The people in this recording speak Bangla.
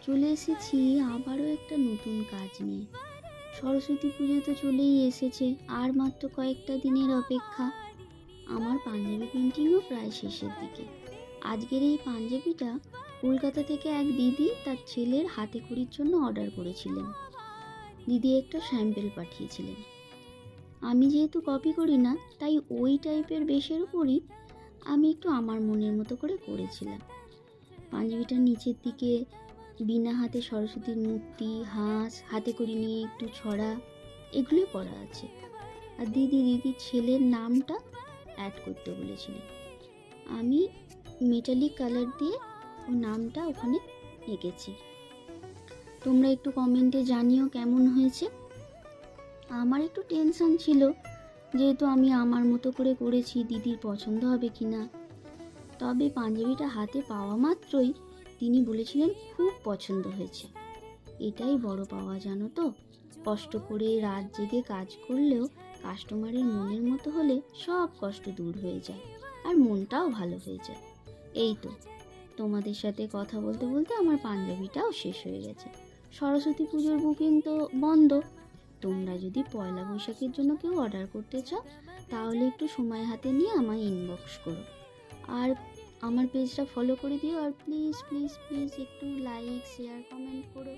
চলে এসেছি আবারও একটা নতুন কাজ নিয়ে। সরস্বতী পুজো তো চলেই এসেছে, আর মাত্র কয়েকটা দিনের অপেক্ষা। আমার পাঞ্জাবি প্রিন্টিংও প্রায় শেষের দিকে। আজকের এই পাঞ্জাবিটা কলকাতা থেকে এক দিদি তার ছেলের হাতে খড়ির জন্য অর্ডার করেছিলেন। দিদি একটা স্যাম্পেল পাঠিয়েছিলেন। আমি যেহেতু কপি করি না, তাই ওই টাইপের বেশের উপরই আমি একটু আমার মনের মতো করে করেছিলাম। পাঞ্জাবিটার নিচের দিকে বিনা হাতে সরস্বতীর মূর্তি, হাঁস, হাতে করে নিয়ে একটু ছড়া, এগুলোই করা আছে। আর দিদির ছেলের নামটা অ্যাড করতে বলেছিলেন। আমি মেটালিক কালার দিয়ে ওর নামটা ওখানে এঁকেছি। তোমরা একটু কমেন্টে জানিও কেমন হয়েছে। আমার একটু টেনশন ছিল, যেহেতু আমি আমার মতো করে করেছি, দিদির পছন্দ হবে কি না। তবে পাঞ্জাবিটা হাতে পাওয়া মাত্রই তিনি বলেছিলেন খুব পছন্দ হয়েছে। এটাই বড় পাওয়া, জানো তো। কষ্ট করে রাত জেগে কাজ করলেও কাস্টমারের মনের মতো হলে সব কষ্ট দূর হয়ে যায়, আর মনটাও ভালো হয়ে যায়। এই তো, তোমাদের সাথে কথা বলতে বলতে আমার পাঞ্জাবিটাও শেষ হয়ে গেছে। সরস্বতী পুজোর বুকিং তো বন্ধ। তোমরা যদি পয়লা বৈশাখের জন্য কেউ অর্ডার করতে চাও, তাহলে একটু সময় হাতে নিয়ে আমায় ইনবক্স করো। আর আমার পেজটা ফলো করে দিও। আর প্লিজ প্লিজ প্লিজ একটু লাইক, শেয়ার, কমেন্ট করো।